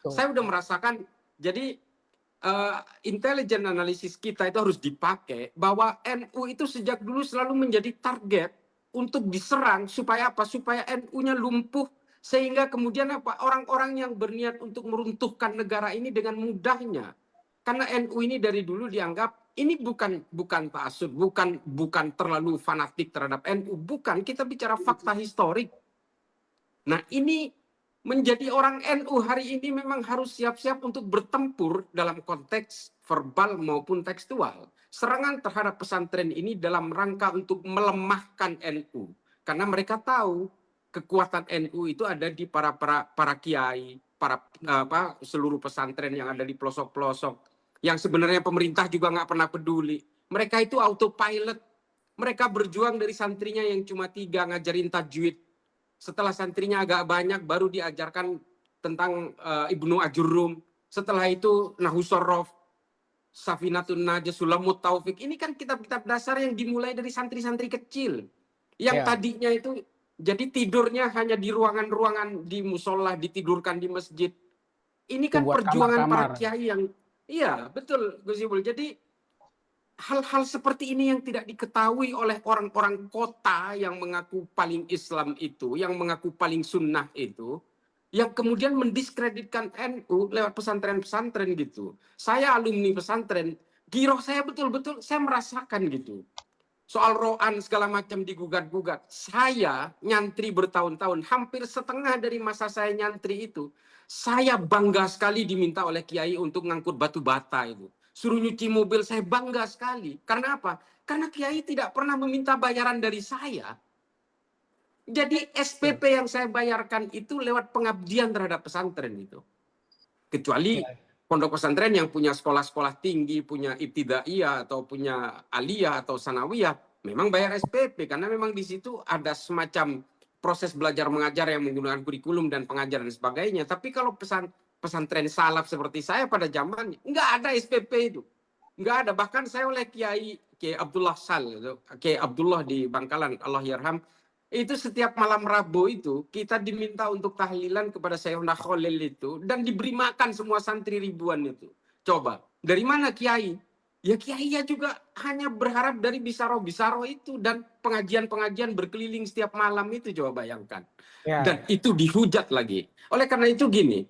Saya udah merasakan, jadi intelijen analisis kita itu harus dipakai bahwa NU itu sejak dulu selalu menjadi target untuk diserang supaya apa? Supaya NU-nya lumpuh sehingga kemudian apa? Orang-orang yang berniat untuk meruntuhkan negara ini dengan mudahnya. Karena NU ini dari dulu dianggap ini bukan taksub, bukan terlalu fanatik terhadap NU, bukan, kita bicara fakta historik. Nah, ini menjadi orang NU hari ini memang harus siap-siap untuk bertempur dalam konteks verbal maupun tekstual. Serangan terhadap pesantren ini dalam rangka untuk melemahkan NU. Karena mereka tahu kekuatan NU itu ada di para kiai, seluruh pesantren yang ada di pelosok-pelosok. Yang sebenarnya pemerintah juga nggak pernah peduli. Mereka itu autopilot. Mereka berjuang dari santrinya yang cuma 3 ngajarin tajwid. Setelah santrinya agak banyak baru diajarkan tentang Ibnu Ajurum. Setelah itu Nahusorof, Safinatun Najah, Sulamut Taufik. Ini kan kitab-kitab dasar yang dimulai dari santri-santri kecil. Yang tadinya itu jadi tidurnya hanya di ruangan-ruangan di musola, ditidurkan di masjid. Ini kan perjuangan para kiai yang, iya betul Gus Ibul. Jadi hal-hal seperti ini yang tidak diketahui oleh orang-orang kota yang mengaku paling Islam itu, yang mengaku paling sunnah itu, yang kemudian mendiskreditkan NU lewat pesantren-pesantren gitu. Saya alumni pesantren, giroh saya betul-betul saya merasakan gitu. Soal roan segala macam digugat-gugat. Saya nyantri bertahun-tahun, hampir setengah dari masa saya nyantri itu, saya bangga sekali diminta oleh kiai untuk ngangkut batu bata itu. Suruh nyuci mobil, saya bangga sekali. Karena apa? Karena kiai tidak pernah meminta bayaran dari saya. Jadi SPP yang saya bayarkan itu lewat pengabdian terhadap pesantren itu. Kecuali pondok pesantren yang punya sekolah-sekolah tinggi, punya ibtidaiyah atau punya aliyah atau sanawiyah, memang bayar SPP karena memang di situ ada semacam proses belajar mengajar yang menggunakan kurikulum dan pengajaran dan sebagainya. Tapi kalau pesantren salaf seperti saya pada zaman nggak ada SPP itu, nggak ada. Bahkan saya oleh Kiai Abdullah Sal, Kiai Abdullah di Bangkalan, Allah yarham, itu setiap malam Rabu itu kita diminta untuk tahlilan kepada Sayyidina Khalil itu dan diberi makan semua santri ribuan itu. Coba dari mana Kiai? Ya Kiai ya juga hanya berharap dari bisaro-bisaro itu dan pengajian-pengajian berkeliling setiap malam itu, coba bayangkan. Dan itu dihujat lagi. Oleh karena itu gini,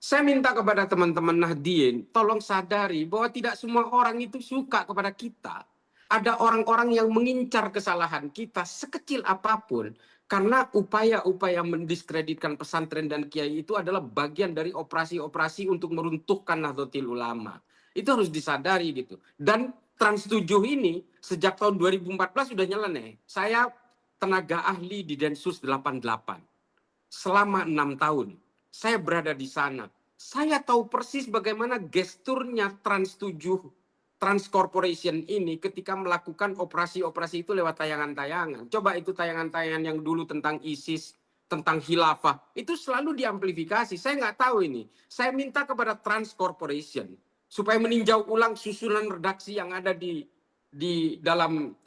saya minta kepada teman-teman Nahdien, tolong sadari bahwa tidak semua orang itu suka kepada kita. Ada orang-orang yang mengincar kesalahan kita sekecil apapun. Karena upaya-upaya mendiskreditkan pesantren dan kiai itu adalah bagian dari operasi-operasi untuk meruntuhkan Nahdlatul Ulama. Itu harus disadari gitu. Dan Trans 7 ini sejak tahun 2014 sudah nyeleneh. Saya tenaga ahli di Densus 88. Selama 6 tahun. Saya berada di sana. Saya tahu persis bagaimana gesturnya Trans 7, Trans Corporation ini ketika melakukan operasi-operasi itu lewat tayangan-tayangan. Coba itu tayangan-tayangan yang dulu tentang ISIS, tentang khilafah. Itu selalu diamplifikasi. Saya nggak tahu ini. Saya minta kepada Trans Corporation supaya meninjau ulang susunan redaksi yang ada di dalam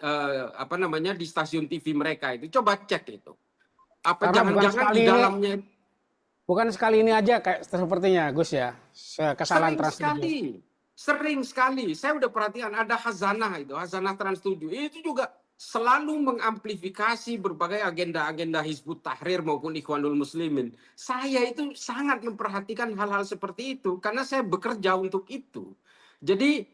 di stasiun TV mereka itu. Coba cek itu. Apa jangan-jangan di dalamnya bukan sekali ini aja kayak sepertinya Gus ya, kesalahan Trans 7. Sering sekali. Saya udah perhatikan ada Hazanah itu, Hazanah Trans 7. Itu juga selalu mengamplifikasi berbagai agenda-agenda Hizbut Tahrir maupun Ikhwanul Muslimin. Saya itu sangat memperhatikan hal-hal seperti itu karena saya bekerja untuk itu. Jadi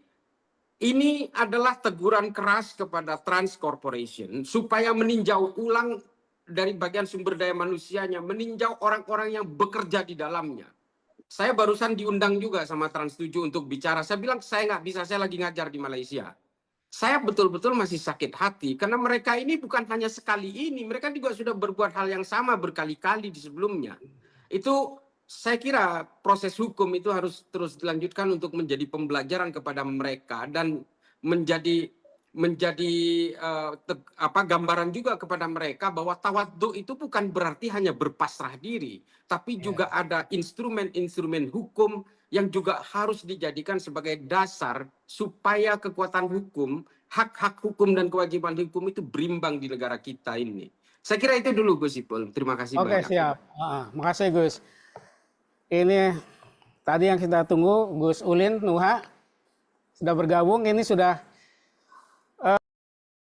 ini adalah teguran keras kepada Trans Corporation supaya meninjau ulang dari bagian sumber daya manusianya, meninjau orang-orang yang bekerja di dalamnya. Saya barusan diundang juga sama Trans 7 untuk bicara. Saya bilang saya nggak bisa, saya lagi ngajar di Malaysia. Saya betul-betul masih sakit hati karena mereka ini bukan hanya sekali ini, mereka juga sudah berbuat hal yang sama berkali-kali di sebelumnya. Itu saya kira proses hukum itu harus terus dilanjutkan untuk menjadi pembelajaran kepada mereka dan menjadi gambaran juga kepada mereka bahwa tawadhu itu bukan berarti hanya berpasrah diri, tapi juga ada instrumen-instrumen hukum yang juga harus dijadikan sebagai dasar supaya kekuatan hukum, hak-hak hukum dan kewajiban hukum itu berimbang di negara kita ini. Saya kira itu dulu Gus Ipul. Terima kasih banyak. Oke, siap. Makasih Gus. Ini Tadi yang kita tunggu Gus Ulin Nuha sudah bergabung, ini sudah